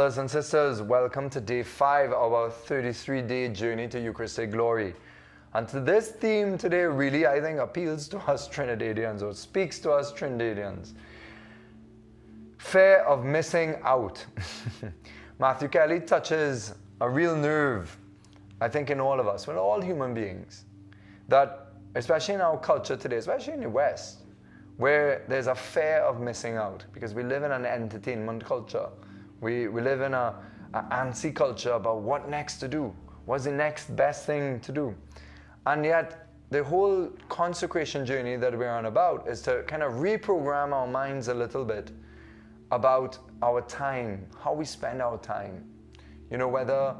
Brothers and sisters, welcome to day 5 of our 33-day journey to Eucharistic glory. And to this theme today really, I think, appeals to us Trinidadians, or speaks to us Trinidadians. Fear of missing out. Matthew Kelly touches a real nerve, I think, in all of us, with all human beings, that especially in our culture today, especially in the West, where there's a fear of missing out, because we live in an entertainment culture. We live in an antsy culture about what next to do, what's the next best thing to do. And yet, the whole consecration journey that we're on about is to kind of reprogram our minds a little bit about our time, how we spend our time. You know, whether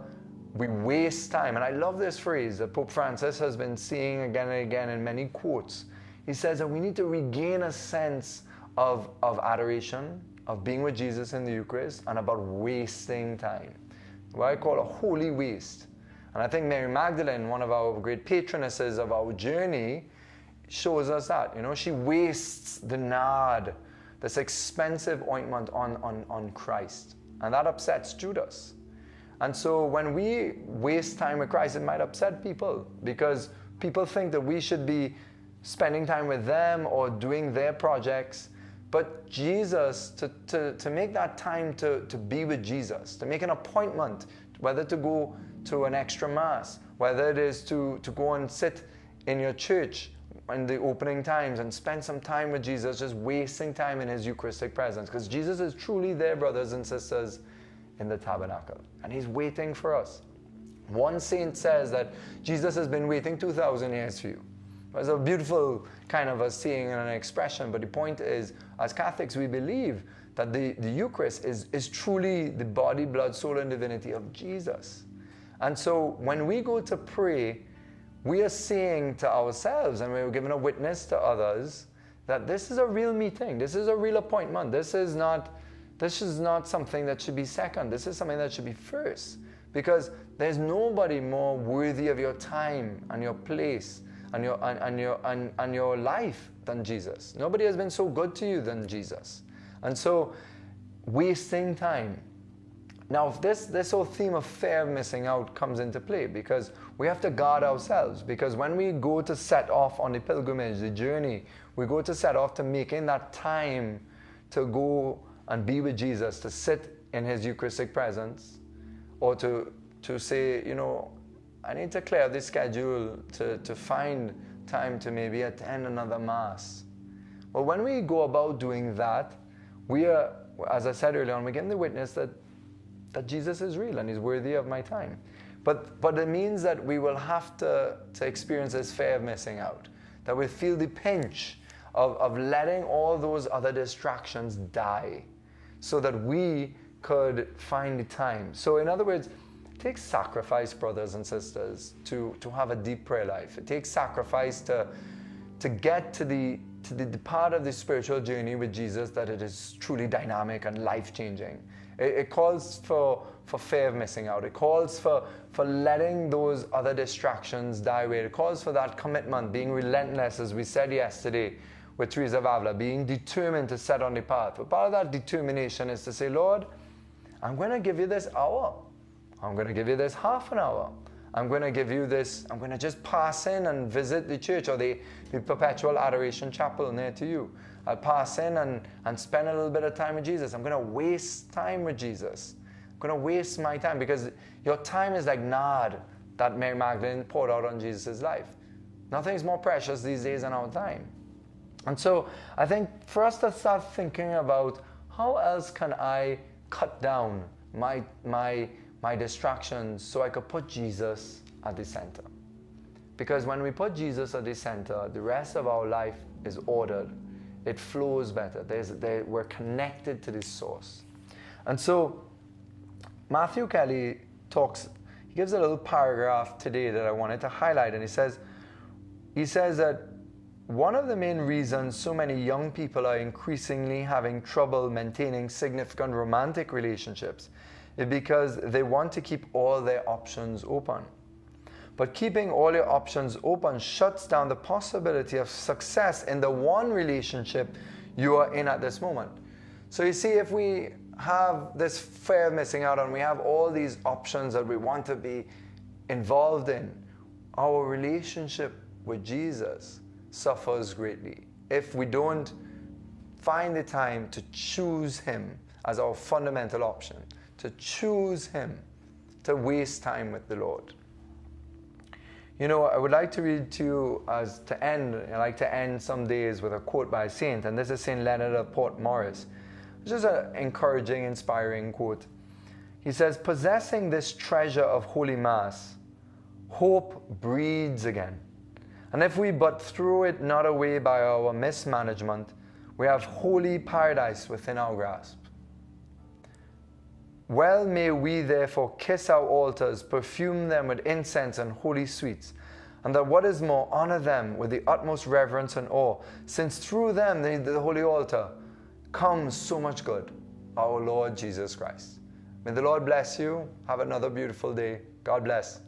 we waste time. And I love this phrase that Pope Francis has been seeing again and again in many quotes. He says that we need to regain a sense of adoration, of being with Jesus in the Eucharist, and about wasting time. What I call a holy waste. And I think Mary Magdalene, one of our great patronesses of our journey, shows us that. You know, she wastes the nard, this expensive ointment on Christ. And that upsets Judas. And so when we waste time with Christ, it might upset people, because people think that we should be spending time with them or doing their projects. But Jesus, to make that time to be with Jesus, to make an appointment, whether to go to an extra mass, whether it is to go and sit in your church in the opening times and spend some time with Jesus, just wasting time in his Eucharistic presence. Because Jesus is truly there, brothers and sisters, in the tabernacle. And he's waiting for us. One saint says that Jesus has been waiting 2,000 years for you. It's a beautiful kind of a saying and an expression, but the point is, as Catholics, we believe that the Eucharist is truly the body, blood, soul, and divinity of Jesus. And so when we go to pray, we are saying to ourselves, and we're giving a witness to others, that this is a real meeting, this is a real appointment, this is not something that should be second, this is something that should be first. Because there's nobody more worthy of your time and your place and your life than Jesus. Nobody has been so good to you than Jesus. And so, wasting time. Now, this whole theme of fear of missing out comes into play, because we have to guard ourselves. Because when we go to set off on the pilgrimage, the journey, we go to set off to making that time to go and be with Jesus, to sit in his Eucharistic presence, or to say, you know, I need to clear the schedule to find time to maybe attend another Mass. Well, when we go about doing that, we are, as I said earlier on, we're getting the witness that Jesus is real and he's worthy of my time. But it means that we will have to experience this fear of missing out, that we feel the pinch of letting all those other distractions die so that we could find the time. So in other words, it takes sacrifice, brothers and sisters, to have a deep prayer life. It takes sacrifice to get to the part of the spiritual journey with Jesus that it is truly dynamic and life-changing. It calls for fear of missing out. It calls for letting those other distractions die away. It calls for that commitment, being relentless, as we said yesterday with Teresa of Avila, being determined to set on the path. But part of that determination is to say, Lord, I'm going to give you this hour. I'm going to give you this half an hour. I'm going to give you this, I'm going to just pass in and visit the church or the Perpetual Adoration Chapel near to you. I'll pass in and spend a little bit of time with Jesus. I'm going to waste time with Jesus. I'm going to waste my time, because your time is like nard that Mary Magdalene poured out on Jesus' life. Nothing is more precious these days than our time. And so I think for us to start thinking about how else can I cut down my distractions so I could put Jesus at the center. Because when we put Jesus at the center, the rest of our life is ordered. It flows better. We're connected to this source. And so Matthew Kelly he gives a little paragraph today that I wanted to highlight, and he says that one of the main reasons so many young people are increasingly having trouble maintaining significant romantic relationships is because they want to keep all their options open. But keeping all your options open shuts down the possibility of success in the one relationship you are in at this moment. So you see, if we have this fear of missing out and we have all these options that we want to be involved in, our relationship with Jesus suffers greatly if we don't find the time to choose Him as our fundamental option, to choose Him, to waste time with the Lord. You know, I would like to read to you as to end, I like to end some days with a quote by a saint, and this is St. Leonard of Port Morris. It's just an encouraging, inspiring quote. He says, "Possessing this treasure of Holy Mass, hope breeds again. And if we but throw it not away by our mismanagement, we have holy paradise within our grasp. Well may we therefore kiss our altars, perfume them with incense and holy sweets, and that what is more, honor them with the utmost reverence and awe, since through them, the holy altar, comes so much good, our Lord Jesus Christ." May the Lord bless you. Have another beautiful day. God bless.